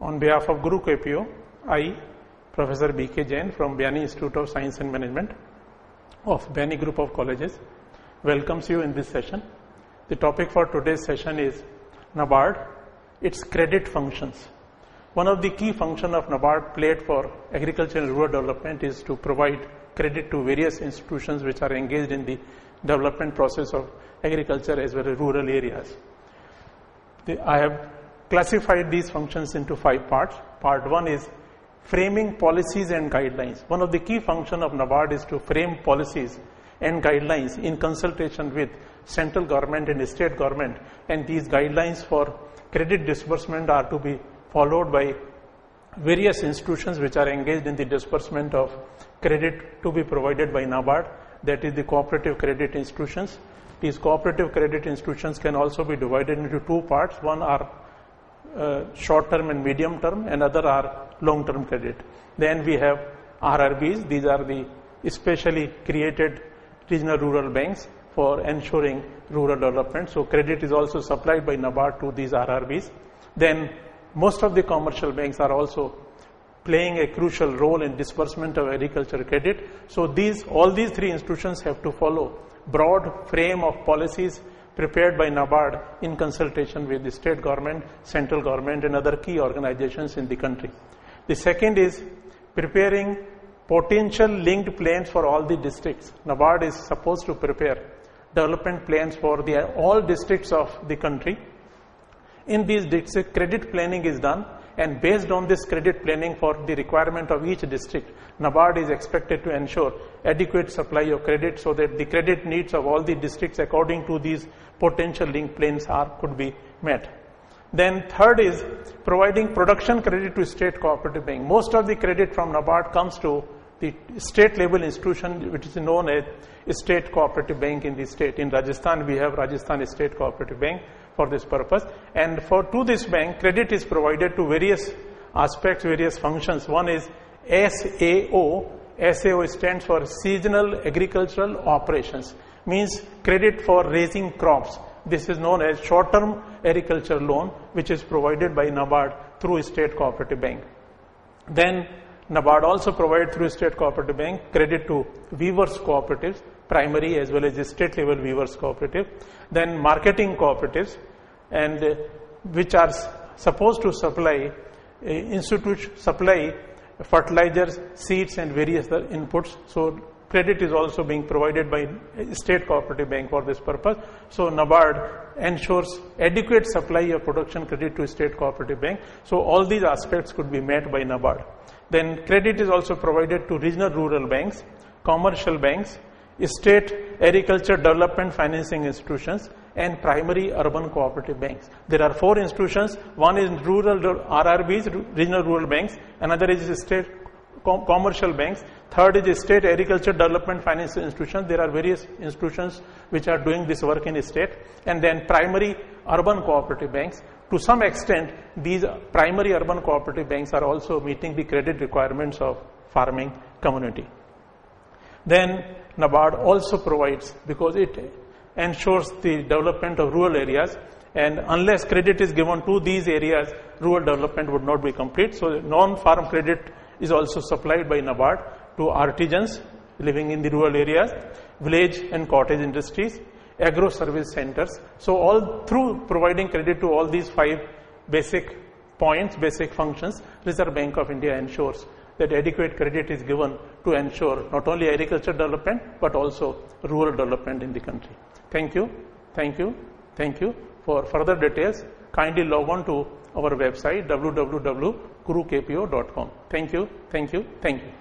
On behalf of Guru KPO, I, Professor B.K.Jain from Bayani Institute of Science and Management of Bayani Group of Colleges, welcomes you in this session. The topic for today's session is NABARD, its credit functions. One of the key functions of NABARD played for agriculture and rural development is to provide credit to various institutions which are engaged in the development process of agriculture as well as rural areas. I have classified these functions into 5 parts. Part 1 is framing policies and guidelines. One of the key functions of NABARD is to frame policies and guidelines in consultation with central government and state government, and these guidelines for credit disbursement are to be followed by various institutions which are engaged in the disbursement of credit to be provided by NABARD, that is the cooperative credit institutions. These cooperative credit institutions can also be divided into 2 parts. One are short term and medium term, and other are long term credit. Then we have RRBs. These are the specially created regional rural banks for ensuring rural development. So credit is also supplied by NABARD to these RRBs. Then most of the commercial banks are also playing a crucial role in disbursement of agricultural credit. So all these 3 institutions have to follow broad frame of policies prepared by NABARD in consultation with the state government, central government, and other key organizations in the country. The second is preparing potential linked plans for all the districts. NABARD is supposed to prepare development plans for all districts of the country. In these districts, credit planning is done, and based on this credit planning for the requirement of each district, NABARD is expected to ensure adequate supply of credit so that the credit needs of all the districts according to these potential link plans could be met. Then third is providing production credit to state cooperative bank. Most of the credit from NABARD comes to the state level institution which is known as state cooperative bank in the state. In Rajasthan, we have Rajasthan State Cooperative Bank for this purpose, and to this bank credit is provided to various aspects, various functions. One is SAO. SAO stands for Seasonal Agricultural Operations, means credit for raising crops. This is known as short-term agriculture loan, which is provided by NABARD through State Cooperative Bank. Then NABARD also provides through State Cooperative Bank credit to weavers cooperatives, primary as well as the state level weavers cooperative. Then marketing cooperatives, and which are supposed to supply fertilizers, seeds, and various other inputs. So credit is also being provided by State Cooperative Bank for this purpose. So NABARD ensures adequate supply of production credit to State Cooperative Bank. So all these aspects could be met by NABARD. Then credit is also provided to regional rural banks, commercial banks, state agriculture development financing institutions, and primary urban cooperative banks. There are 4 institutions. One is rural RRBs, regional rural banks. Another is state commercial banks. Third is state agriculture development finance institutions. There are various institutions which are doing this work in the state. And then primary urban cooperative banks. To some extent, these primary urban cooperative banks are also meeting the credit requirements of farming community. Then NABARD also provides, because it ensures the development of rural areas, and unless credit is given to these areas, rural development would not be complete. So non-farm credit is also supplied by NABARD to artisans living in the rural areas, village and cottage industries, agro service centers. So all through providing credit to all these 5 basic points, basic functions, Reserve Bank of India ensures that adequate credit is given to ensure not only agriculture development but also rural development in the country. Thank you, thank you, thank you. For further details, kindly log on to our website www.gurukpo.com. Thank you, thank you, thank you.